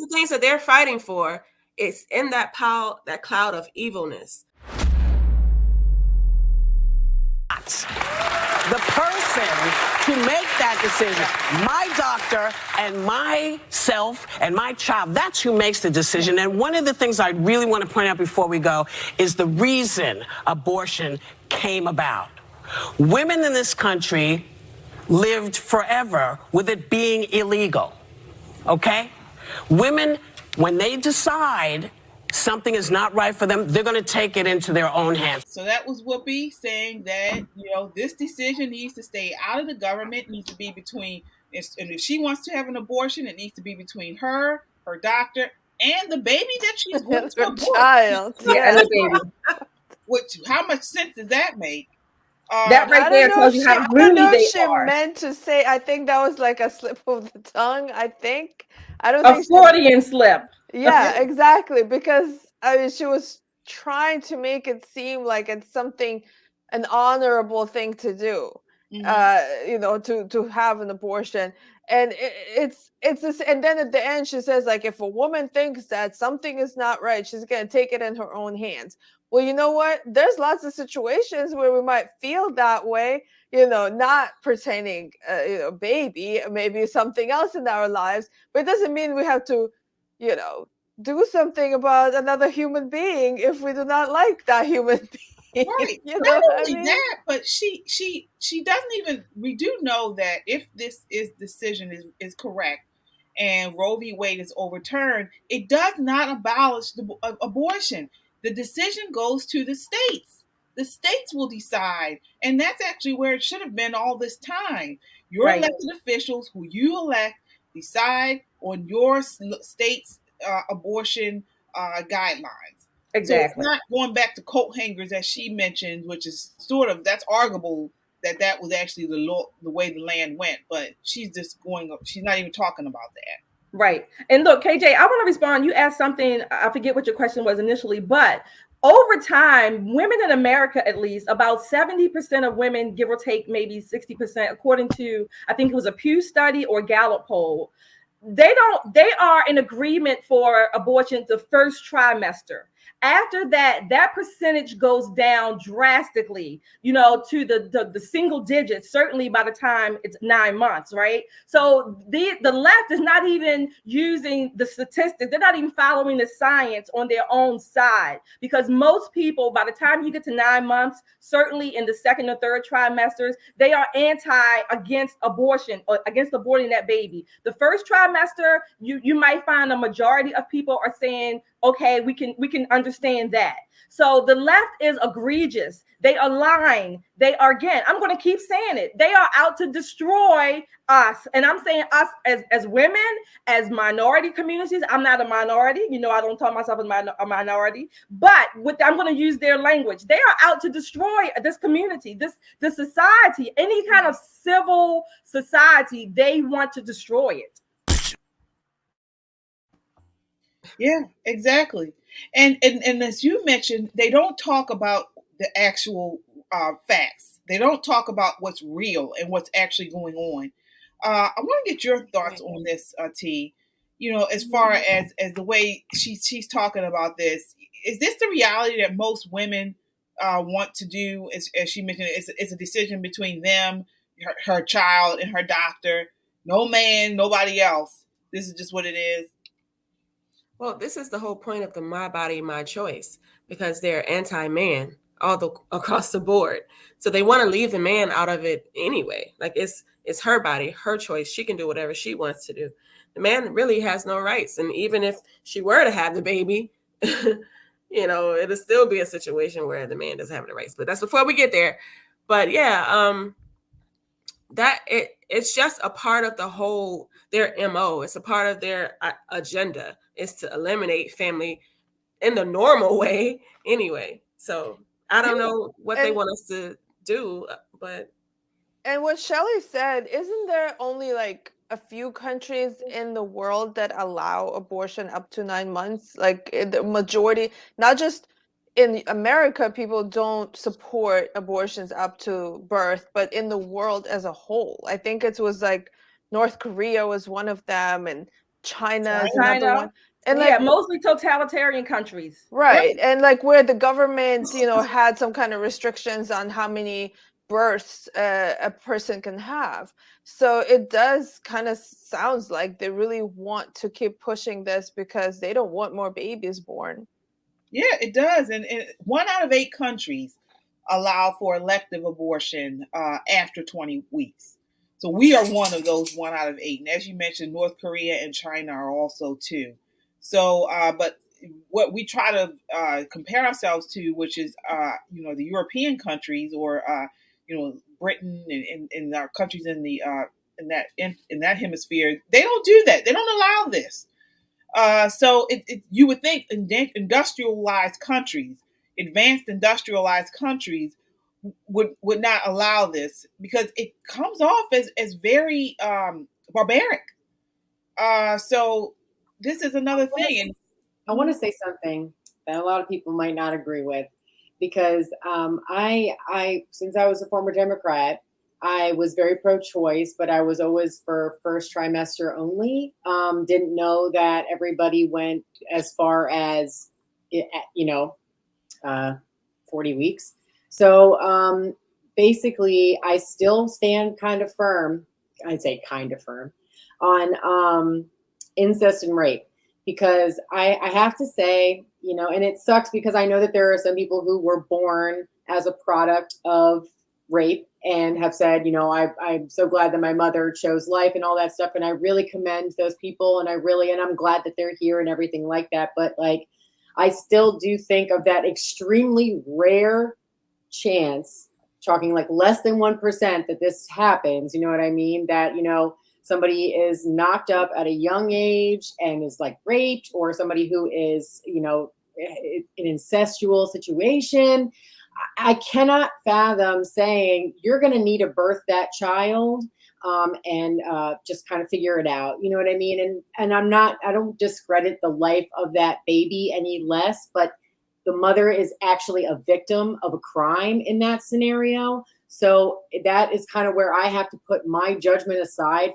of the things that they're fighting for is in that cloud of evilness. The person to make that decision, my doctor and myself and my child, that's who makes the decision. And one of the things I really want to point out before we go is the reason abortion came about. Women in this country lived forever with it being illegal, okay? Women, when they decide something is not right for them, they're going to take it into their own hands. So that was Whoopi saying that, this decision needs to stay out of the government, needs to be between, and if she wants to have an abortion, it needs to be between her doctor, and the baby that she's going to abort. Child. Yeah, and the baby. How much sense does that make? That right there tells you how greedy they are. Meant to say. I think that was like a slip of the tongue. I don't a think Freudian slip. Yeah, exactly. Because she was trying to make it seem like it's an honorable thing to do. To have an abortion, and it's this. And then at the end, she says, like, if a woman thinks that something is not right, she's gonna take it in her own hands. Well, you know what? There's lots of situations where we might feel that way, not pertaining, baby, maybe something else in our lives, but it doesn't mean we have to, do something about another human being if we do not like that human being. Right. Not only that, but she doesn't even, we do know that if this decision is correct and Roe v. Wade is overturned, it does not abolish the abortion. The decision goes to the states. The states will decide. And that's actually where it should have been all this time. Your elected officials who you elect decide on your state's abortion guidelines. Exactly. So it's not going back to coat hangers, as she mentioned, which is that's arguable that was actually the way the land went. But she's not even talking about that. Right. And look, KJ, I want to respond. You asked something, I forget what your question was initially, but over time, women in America, at least, about 70% of women, give or take maybe 60%, according to, I think it was a Pew study or Gallup poll, they are in agreement for abortion the first trimester. After that percentage goes down drastically, to the single digits, certainly by the time it's 9 months, right? So the left is not even using the statistics. They're not even following the science on their own side, because most people, by the time you get to 9 months, certainly in the second or third trimesters, they are against abortion or against aborting that baby. The first trimester, you might find a majority of people are saying, okay, we can understand that. So the left is egregious. They are lying. They are, again, I'm going to keep saying it. They are out to destroy us. And I'm saying us as women, as minority communities. I'm not a minority. I don't call myself a minority. But I'm going to use their language. They are out to destroy this community, this society, any kind of civil society. They want to destroy it. Yeah, exactly. And as you mentioned, they don't talk about the actual facts. They don't talk about what's real and what's actually going on. I want to get your thoughts on this, T. As far as the way she's talking about this, is this the reality that most women want to do? As she mentioned, it's a decision between them, her child, and her doctor. No man, nobody else. This is just what it is. Well, this is the whole point of the My Body, My Choice, because they're anti-man across the board. So they want to leave the man out of it anyway. Like it's her body, her choice. She can do whatever she wants to do. The man really has no rights. And even if she were to have the baby, it'll still be a situation where the man doesn't have the rights. But that's before we get there. But yeah, it's just a part of their MO. It's a part of their agenda, is to eliminate family in the normal way anyway. So I don't know what they want us to do, but. And what Shelley said, isn't there only like a few countries in the world that allow abortion up to 9 months? Like the majority, not just in America, people don't support abortions up to birth, but in the world as a whole. I think it was like North Korea was one of them, and China is another one. And yeah, mostly totalitarian countries. Right. And like where the government, had some kind of restrictions on how many births a person can have. So it does kind of sounds like they really want to keep pushing this because they don't want more babies born. Yeah, it does. And 1 out of 8 countries allow for elective abortion after 20 weeks. So we are one of those 1 out of 8. And as you mentioned, North Korea and China are also too. So, but what we try to compare ourselves to, which is, the European countries or, Britain and our countries in the in that hemisphere, they don't do that. They don't allow this. So you would think industrialized countries, advanced industrialized countries, would not allow this because it comes off as very barbaric. So this is another thing. I want to say something that a lot of people might not agree with, because I since I was a former Democrat, I was very pro-choice, but I was always for first trimester only. Didn't know that everybody went as far as 40 weeks. So basically, I still stand kind of firm. I'd say kind of firm on incest and rape, because I have to say, and it sucks because I know that there are some people who were born as a product of rape and have said, I'm so glad that my mother chose life and all that stuff. And I really commend those people. And I'm glad that they're here and everything like that. But like, I still do think of that extremely rare chance, talking like less than 1% that this happens. You know what I mean? That, somebody is knocked up at a young age and is like raped, or somebody who is, in an incestual situation. I cannot fathom saying you're going to need to birth that child and just kind of figure it out. You know what I mean? And I don't discredit the life of that baby any less, but the mother is actually a victim of a crime in that scenario. So that is kind of where I have to put my judgment aside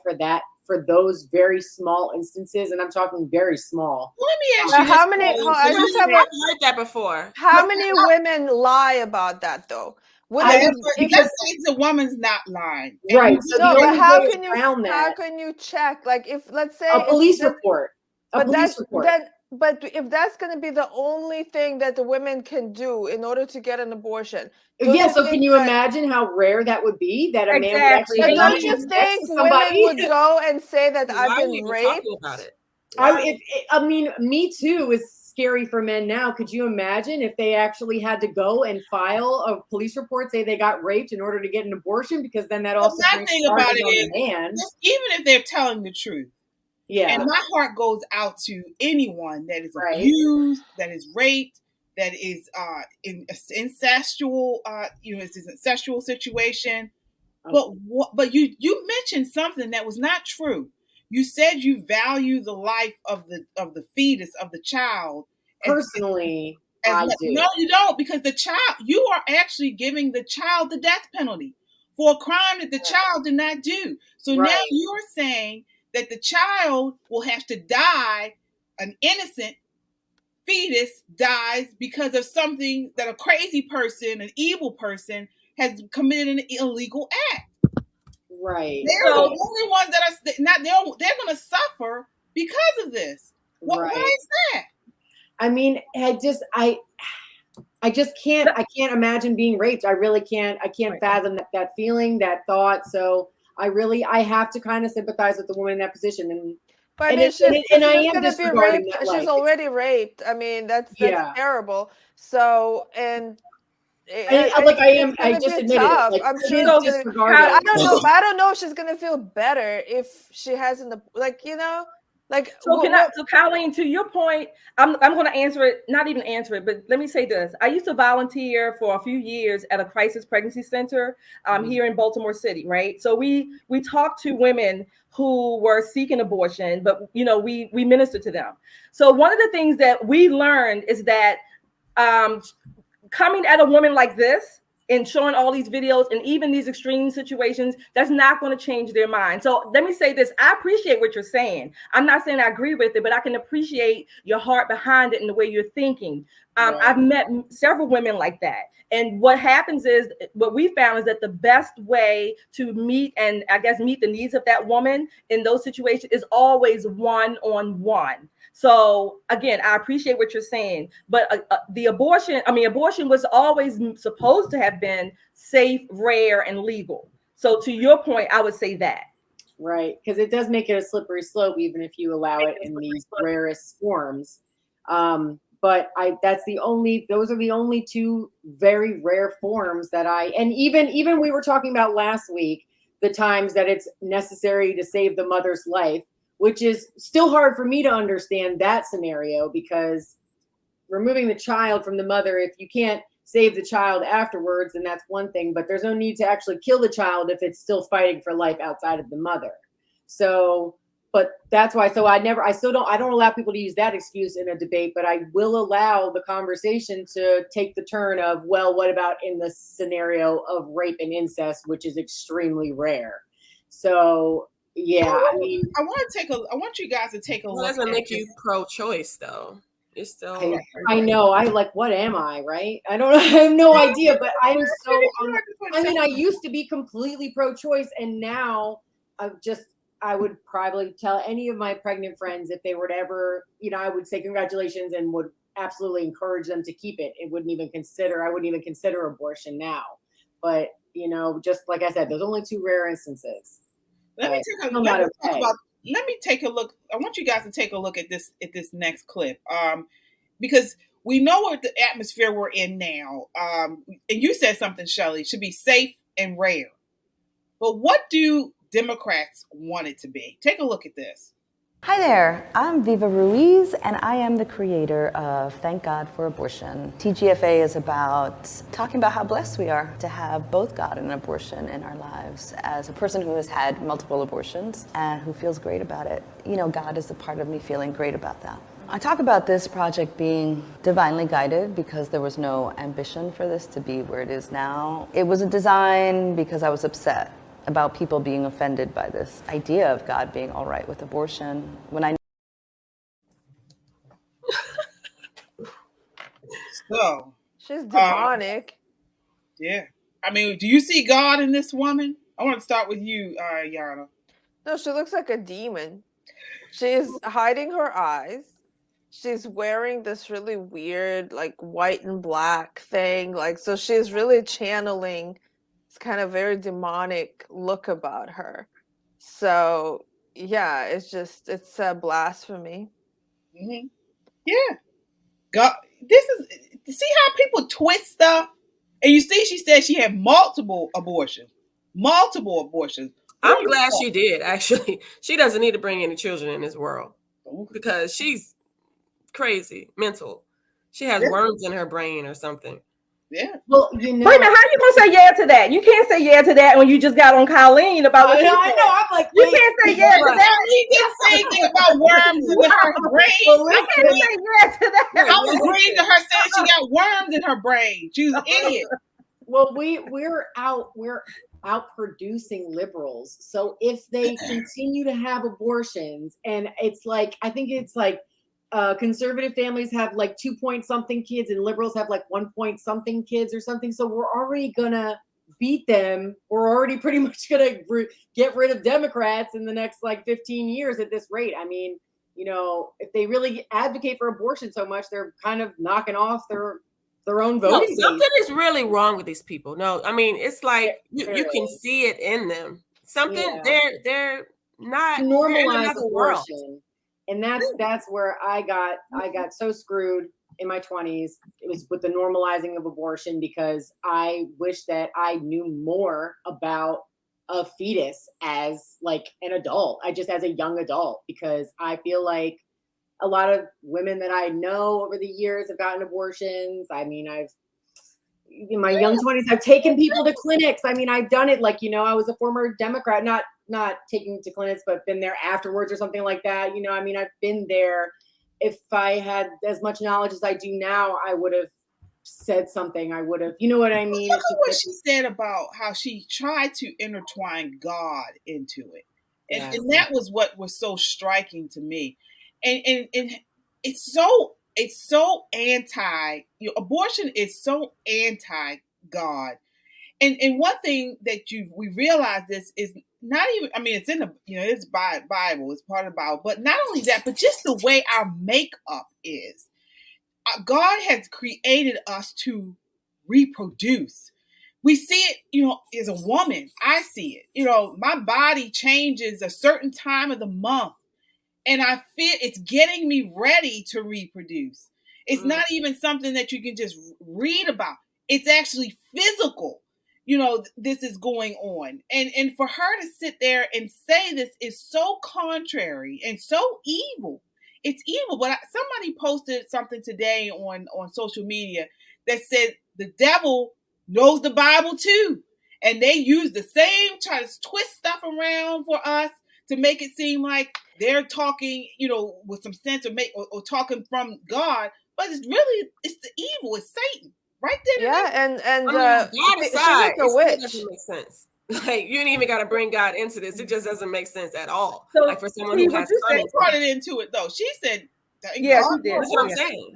for those very small instances. And I'm talking very small. Let me ask you how many, I've heard that before. How many women lie about that though? Because it's a woman's not lying. Right. So no, but how can you check? Like if, let's say a police report. But if that's going to be the only thing that the women can do in order to get an abortion. Yeah, so can you imagine how rare that would be, that a man would actually But don't you think women would go and say that I've been raped? About it? I mean, Me Too is scary for men now. Could you imagine if they actually had to go and file a police report, say they got raped in order to get an abortion? Because then that also brings charges on the man. Even if they're telling the truth. Yeah. And my heart goes out to anyone that is abused, that is raped, that is in incestual, it's an incestual situation. But you mentioned something that was not true. You said you value the life of the fetus, of the child. Personally, I do. No, you don't, because you are actually giving the child the death penalty for a crime that the child did not do. So now you're saying that the child will have to die, an innocent fetus dies because of something that a crazy person, an evil person, has committed an illegal act. Right. They're the only ones that are not. They're going to suffer because of this. Why is that? I mean, I just can't. I can't imagine being raped. I really can't. I can't fathom that feeling, that thought. So I have to kind of sympathize with the woman in that position. But she's already raped. I mean, that's terrible. So, and I just admitted it. I'm sure I don't know if she's gonna feel better if she hasn't, So Colleen, to your point, I'm going to answer it, not even answer it, but let me say this. I used to volunteer for a few years at a crisis pregnancy center here in Baltimore City, right? So we talked to women who were seeking abortion, but we ministered to them. So one of the things that we learned is that coming at a woman like this and showing all these videos and even these extreme situations, that's not going to change their mind. So let me say this. I appreciate what you're saying. I'm not saying I agree with it, but I can appreciate your heart behind it and the way you're thinking. Right. I've met several women like that. And what happens is, what we found is that the best way to meet and I guess meet the needs of that woman in those situations is always one-on-one. So again, I appreciate what you're saying, but abortion was always supposed to have been safe, rare, and legal. So to your point, I would say that. Right, because it does make it a slippery slope, even if you allow it in these rarest forms. But those are the only two very rare forms that and even we were talking about last week, the times that it's necessary to save the mother's life, which is still hard for me to understand that scenario, because removing the child from the mother, if you can't save the child afterwards, then that's one thing, but there's no need to actually kill the child if it's still fighting for life outside of the mother. So, but that's why, I don't allow people to use that excuse in a debate, but I will allow the conversation to take the turn of, well, what about in the scenario of rape and incest, which is extremely rare. So, yeah, I mean, I want you guys to take a look. It doesn't make you pro-choice though. It's still. I know. What am I, right? I have no idea, but I'm so, I used to be completely pro-choice, and now I would probably tell any of my pregnant friends, if they were to ever, I would say congratulations and would absolutely encourage them to keep it. I wouldn't even consider abortion now. But, just like I said, there's only two rare instances. Let me take a look. I want you guys to take a look at this next clip, because we know what the atmosphere we're in now. And you said something, Shelley, should be safe and rare. But what do Democrats want it to be? Take a look at this. Hi there, I'm Viva Ruiz, and I am the creator of Thank God for Abortion. TGFA is about talking about how blessed we are to have both God and abortion in our lives. As a person who has had multiple abortions and who feels great about it, God is a part of me feeling great about that. I talk about this project being divinely guided because there was no ambition for this to be where it is now. It was a design because I was upset about people being offended by this idea of God being all right with abortion. So she's demonic. Yeah. I mean, do you see God in this woman? I want to start with you, Yana. No, she looks like a demon. She's hiding her eyes. She's wearing this really weird, like, white and black thing. So she's really channeling this kind of very demonic look about her. So, yeah, it's a blasphemy. Mm-hmm. Yeah. God, see how people twist stuff? And you see, she said she had multiple abortions. I'm glad she did, actually. She doesn't need to bring any children in this world because she's crazy, mental. She has worms in her brain or something. Yeah. Well, wait a minute, how you gonna say yeah to that? You can't say yeah to that when you just got on Colleen about what I know. I'm like, you can't say yeah to that. He didn't say anything about worms in her brain. I can't say yeah to that. I was agreeing to her saying she got worms in her brain. She's an idiot. Well, we're out producing liberals. So if they continue to have abortions, and it's like, I think it's like, conservative families have like 2 point something kids and liberals have like 1 point something kids or something. So we're already gonna beat them. We're already pretty much gonna get rid of Democrats in the next like 15 years at this rate. I mean, if they really advocate for abortion so much, they're kind of knocking off their own voting. No, something is really wrong with these people. No, I mean, it's like you can see it in them. Something they're not normalize abortion. And that's where I got so screwed in my 20s. It was with the normalizing of abortion, because I wish that I knew more about a fetus as like an adult. As a young adult, because I feel like a lot of women that I know over the years have gotten abortions. I mean, in my young 20s, I've taken people to clinics. I mean, I've done it. Like, I was a former Democrat, not taking to clinics, but been there afterwards or something like that. I mean, I've been there. If I had as much knowledge as I do now, I would have said something, I would have, you know what I mean? Look at what she said about how she tried to intertwine God into it. And that was what was so striking to me. And it's so anti, abortion is so anti God. And one thing that we realize this is not even, I mean, it's in the, it's Bible, it's part of the Bible, but not only that, but just the way our makeup is. God has created us to reproduce. We see it, as a woman, I see it. My body changes a certain time of the month, and I feel it's getting me ready to reproduce. It's not even something that you can just read about. It's actually physical. This is going on. And for her to sit there and say this is so contrary and so evil. It's evil. But somebody posted something today on social media that said the devil knows the Bible too. And they use the same, try to twist stuff around for us to make it seem like they're talking, with some sense or talking from God. But it's the evil. It's Satan. Right there. Yeah, and God aside, she's a witch. It doesn't make sense. Like, you ain't even got to bring God into this. It just doesn't make sense at all. So, like, for someone who has brought it into it though. She said, yeah, she did. That's what I'm saying.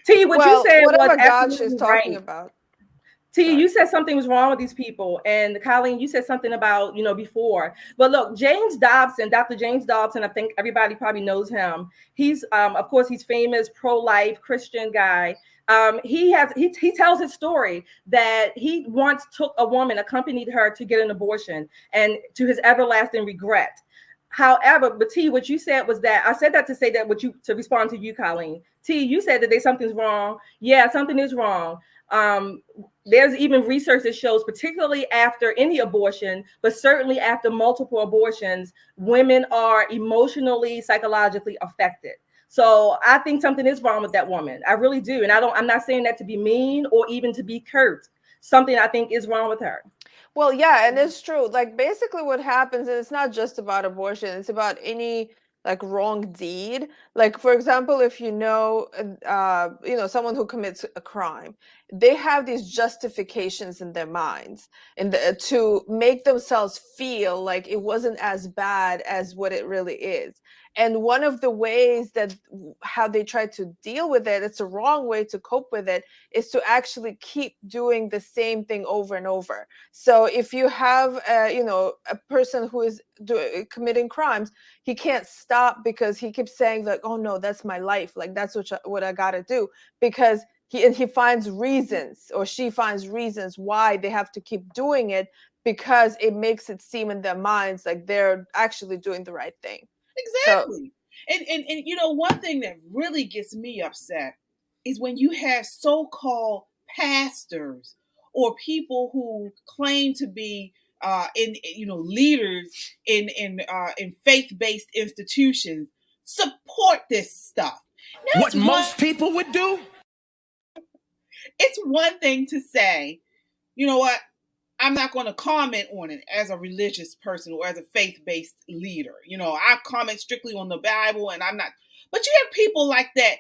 T, what you said whatever was God she's talking right. about. T, you said something was wrong with these people, and Colleen, you said something about before. But look, Dr. James Dobson, I think everybody probably knows him. He's of course he's famous pro-life Christian guy. He tells his story that he once took a woman, accompanied her to get an abortion, and to his everlasting regret. However, but T, what you said was that I said that to say that to respond to you, Colleen. T, you said that something's wrong. Yeah, something is wrong. There's even research that shows, particularly after any abortion, but certainly after multiple abortions, women are emotionally, psychologically affected. So I think something is wrong with that woman. I really do. And I'm not saying that to be mean or even to be curt. Something I think is wrong with her. Well, yeah, and it's true. Like, basically what happens, and it's not just about abortion, it's about any wrong deed. Like, for example, if someone who commits a crime, they have these justifications in their minds to make themselves feel like it wasn't as bad as what it really is. And one of the ways that how they try to deal with it, it's a wrong way to cope with it, is to actually keep doing the same thing over and over. So if you have a person who is committing crimes, he can't stop because he keeps saying like, oh no, that's my life, like that's what I gotta do, because he finds reasons, or she finds reasons why they have to keep doing it, because it makes it seem in their minds like they're actually doing the right thing. Exactly. So, and one thing that really gets me upset is when you have so-called pastors or people who claim to be leaders in faith-based institutions support this stuff. Now, what most people would do? It's one thing to say, you know what, I'm not going to comment on it as a religious person or as a faith-based leader. I comment strictly on the Bible, and I'm not. But you have people like that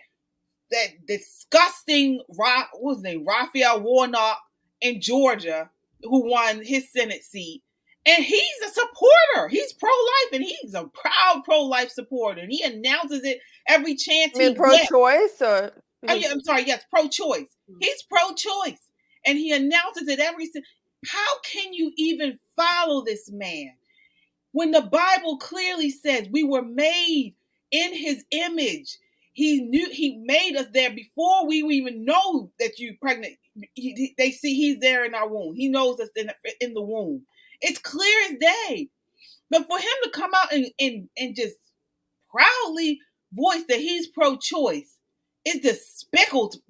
disgusting, what was his name, Raphael Warnock in Georgia, who won his Senate seat. And he's a supporter. He's pro-life, and he's a proud pro-life supporter. And he announces it every chance he gets. Pro-choice, or I'm sorry, yes, pro-choice. He's pro-choice, and he announces it every. How can you even follow this man when the Bible clearly says we were made in his image? He made us there before we even know that you're pregnant. They see he's there in our womb. He knows us in the womb. It's clear as day. But for him to come out and just proudly voice that he's pro-choice is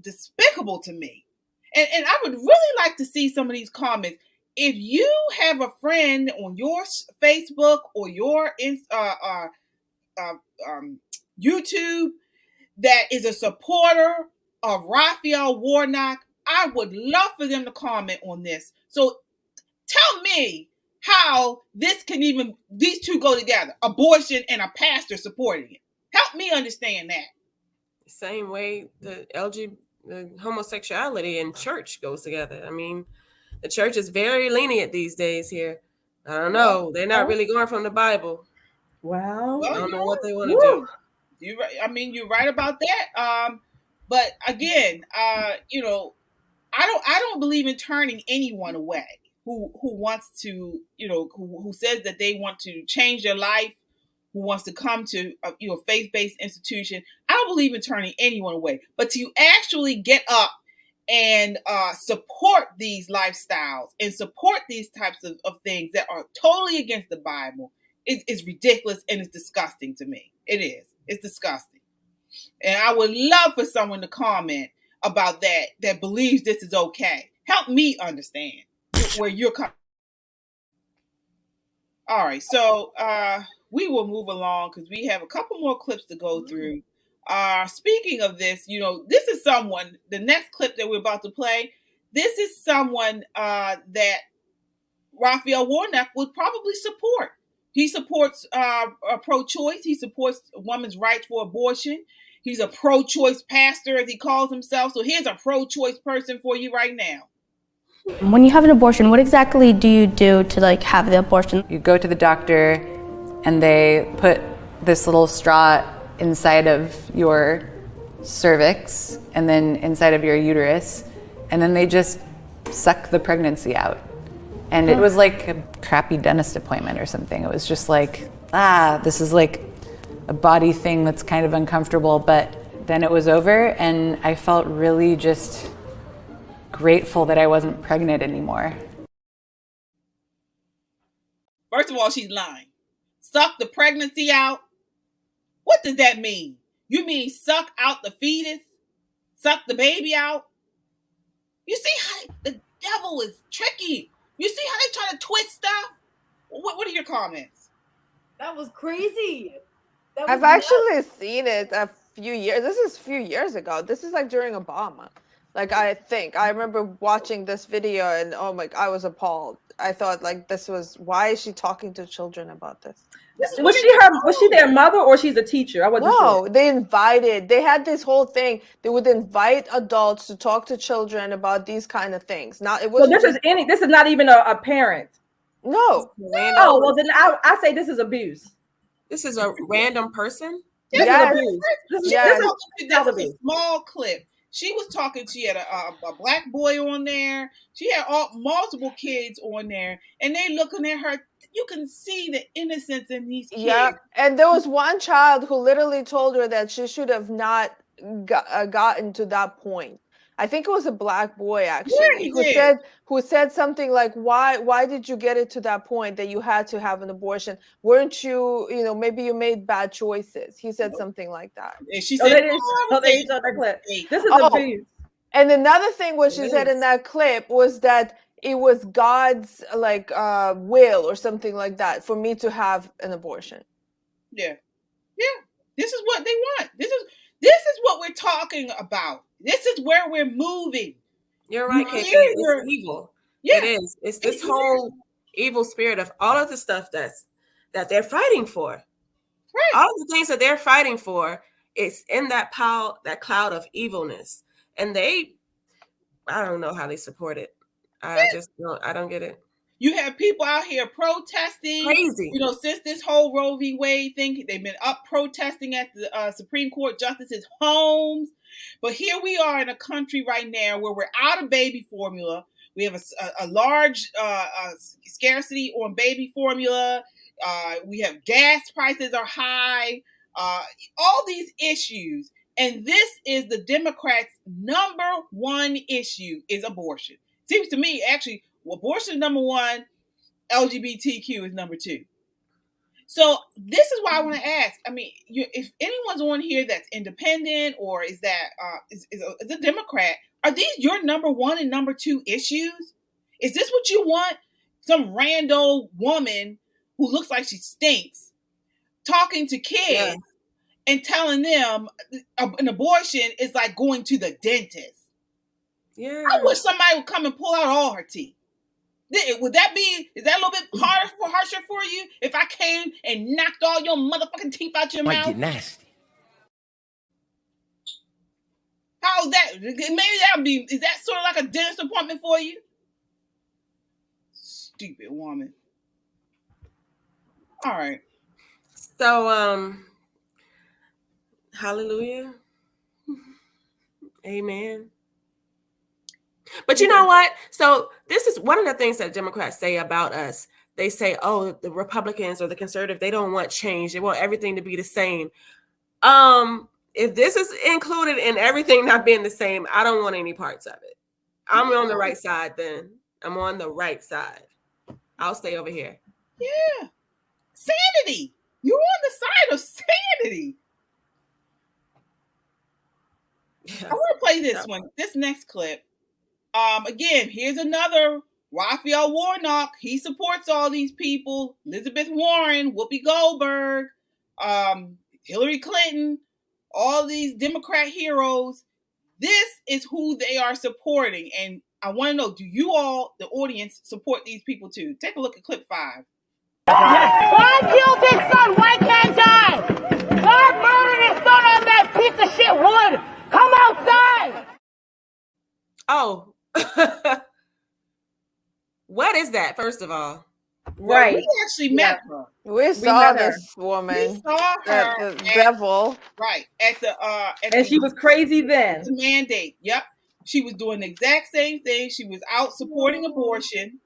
despicable to me. And I would really like to see some of these comments. If you have a friend on your Facebook or your YouTube that is a supporter of Raphael Warnock, I would love for them to comment on this. So tell me how these two go together, abortion and a pastor supporting it. Help me understand that. Same way the homosexuality and church goes together. I mean, the church is very lenient these days here. I don't know. They're not really going from the Bible. Wow. I don't know what they want to do. You're right. I mean, you're right about that. But again, I don't believe in turning anyone away who wants to, who says that they want to change their life, who wants to come to a faith-based institution. I don't believe in turning anyone away, but to actually get up and support these lifestyles and support these types of things that are totally against the Bible is ridiculous, and it's disgusting to me. It is. It's disgusting. And I would love for someone to comment about that believes this is okay. Help me understand where you're coming. All right, so we will move along because we have a couple more clips to go through. Speaking of this, this is someone, the next clip that we're about to play, this is someone that Raphael Warnock would probably support. He supports pro-choice. He supports a woman's right for abortion. He's a pro-choice pastor, as he calls himself. So here's a pro-choice person for you right now. When you have an abortion, what exactly do you do to have the abortion? You go to the doctor and they put this little straw inside of your cervix and then inside of your uterus, and then they just suck the pregnancy out. And it was like a crappy dentist appointment or something. It was just like, this is like a body thing that's kind of uncomfortable. But then it was over, and I felt really just grateful that I wasn't pregnant anymore. First of all, she's lying. Suck the pregnancy out? What does that mean? You mean suck out the fetus? Suck the baby out? You see how the devil is tricky. You see how they try to twist stuff? What are your comments? That was crazy. I've actually seen it a few years. This is a few years ago. This is during Obama. I remember watching this video and I was appalled. I thought why is she talking to children about this? Was she their mother or she's a teacher? I wasn't sure. No, they had this whole thing. They would invite adults to talk to children about these kind of things. Now it was this is not even a parent. No. Oh, well then I say this is abuse. This is a random person? This Yes. is abuse. This is a small clip. She was talking. She had a black boy on there. She had multiple kids on there, and they looking at her. You can see the innocence in these kids. Yeah, and there was one child who literally told her that she should have not gotten to that point. I think it was a black boy actually who said something like, "Why did you get it to that point that you had to have an abortion? Weren't you, maybe you made bad choices?" He said something like that. And she said, "This is abuse." And another thing what she said in that clip was that it was God's will or something like that for me to have an abortion. Yeah. This is what they want. This is what we're talking about. This is where we're moving. You're right, KJ. It's evil. Yeah. It is. It's this whole evil spirit of all of the stuff that they're fighting for. Right. All of the things that they're fighting for is in that cloud of evilness. And I don't know how they support it. I don't get it. You have people out here protesting. Crazy. Since this whole Roe v. Wade thing, they've been up protesting at the Supreme Court justices' homes. But here we are in a country right now where we're out of baby formula. We have a large scarcity on baby formula. We have gas prices are high. All these issues. And this is the Democrats' number one issue is abortion. Seems to me, actually, abortion is number one, LGBTQ is number two. So this is why I want to ask. I mean, if anyone's on here that's independent or is a Democrat, are these your number one and number two issues? Is this what you want? Some rando woman who looks like she stinks talking to kids and telling them an abortion is like going to the dentist. Yeah. I wish somebody would come and pull out all her teeth. Is that a little bit harsher for you if I came and knocked all your motherfucking teeth out your mouth? Might get nasty. How is that? maybe that would be, is that sort of like a dentist appointment for you? Stupid woman. All right. So, hallelujah. Amen. But you know what? So this is one of the things that Democrats say about us. They say, oh, the Republicans or the conservative, they don't want change. They want everything to be the same. If this is included in everything not being the same, I don't want any parts of it. I'm on the right side then. I'm on the right side. I'll stay over here. Yeah. Sanity. You're on the side of sanity. Yeah. I want to play this one, this next clip. Again, here's another Raphael Warnock. He supports all these people. Elizabeth Warren, Whoopi Goldberg, Hillary Clinton, all these Democrat heroes. This is who they are supporting. And I want to know, do you all, the audience, support these people too? Take a look at clip 5. Why kill his son? Why can't I? God murdered his son on that piece of shit wood. Come outside. Oh. What is that, first of all? Right. Well, we actually met her. We saw this woman. We saw her. The devil. Right. And she was crazy then. The mandate. Yep. She was doing the exact same thing. She was out supporting abortion.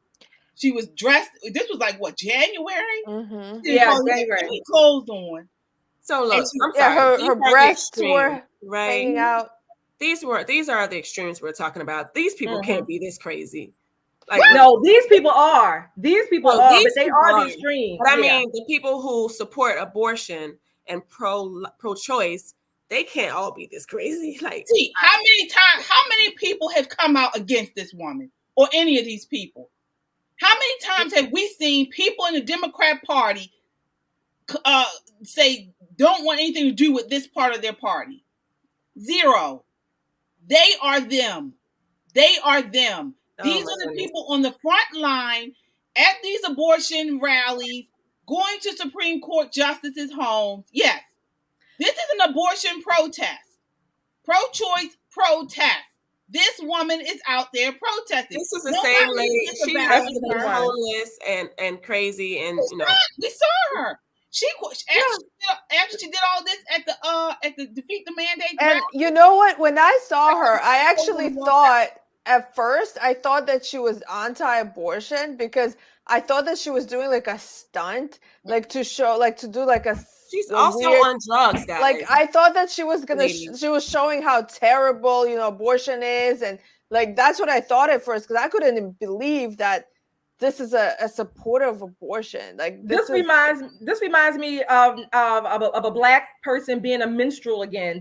She was dressed. This was like what, January? Mm-hmm. Yeah, January. Clothes on. So look, I'm sorry. Her breasts were hanging out. These are the extremes we're talking about. These people can't be this crazy. Like, no, these people are. These people are, but they are the extremes. But I mean, the people who support abortion and pro-choice, they can't all be this crazy. Like, see, how many people have come out against this woman or any of these people? How many times have we seen people in the Democrat Party say don't want anything to do with this part of their party? Zero. They are them. They are them. These are the people on the front line at these abortion rallies, going to Supreme Court justices' homes. Yes, this is an abortion protest, pro-choice protest. This woman is out there protesting. This is the same lady. She's homeless and crazy, and you know. We saw her. She actually did all this at the Defeat the Mandate. And you know what? When I saw her, I actually thought. At first, I thought that she was anti-abortion because I thought that she was doing like a stunt, like to show, like to do like a. She's also on drugs, guys. Like I thought that she was gonna, she was showing how terrible abortion is, and like that's what I thought at first because I couldn't believe that this is a supporter of abortion. Like this reminds me of a black person being a minstrel again.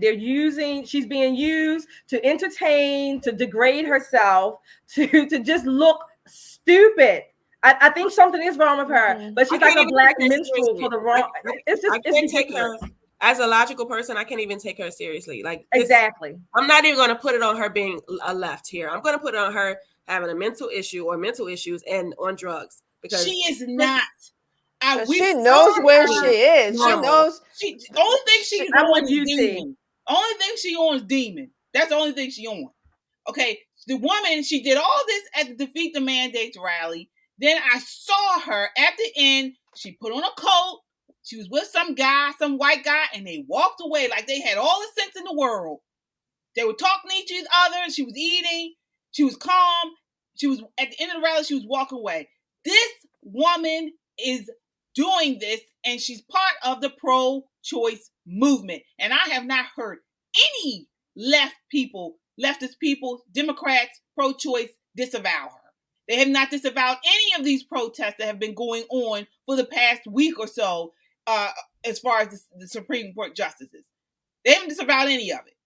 She's being used to entertain, to degrade herself, to just look stupid. I think something is wrong with her, but she's like a black minstrel for the wrong. I can't take her as a logical person. I can't even take her seriously. Like exactly. I'm not even going to put it on her being a left here. I'm going to put it on her having a mental issue or mental issues and on drugs because she is not. She knows where she is. She knows. The only thing she's on is demon. Only thing she on is demon. That's the only thing she on. Okay, the woman, she did all this at the Defeat the Mandates rally. Then I saw her at the end. She put on a coat. She was with some guy, some white guy, and they walked away like they had all the sense in the world. They were talking to each other. She was eating. She was calm. She was at the end of the rally. She was walking away. This woman is doing this, and she's part of the pro-choice movement. And I have not heard any leftist people, Democrats, pro-choice disavow her. They have not disavowed any of these protests that have been going on for the past week or so, as far as the Supreme Court justices. They haven't disavowed any of it.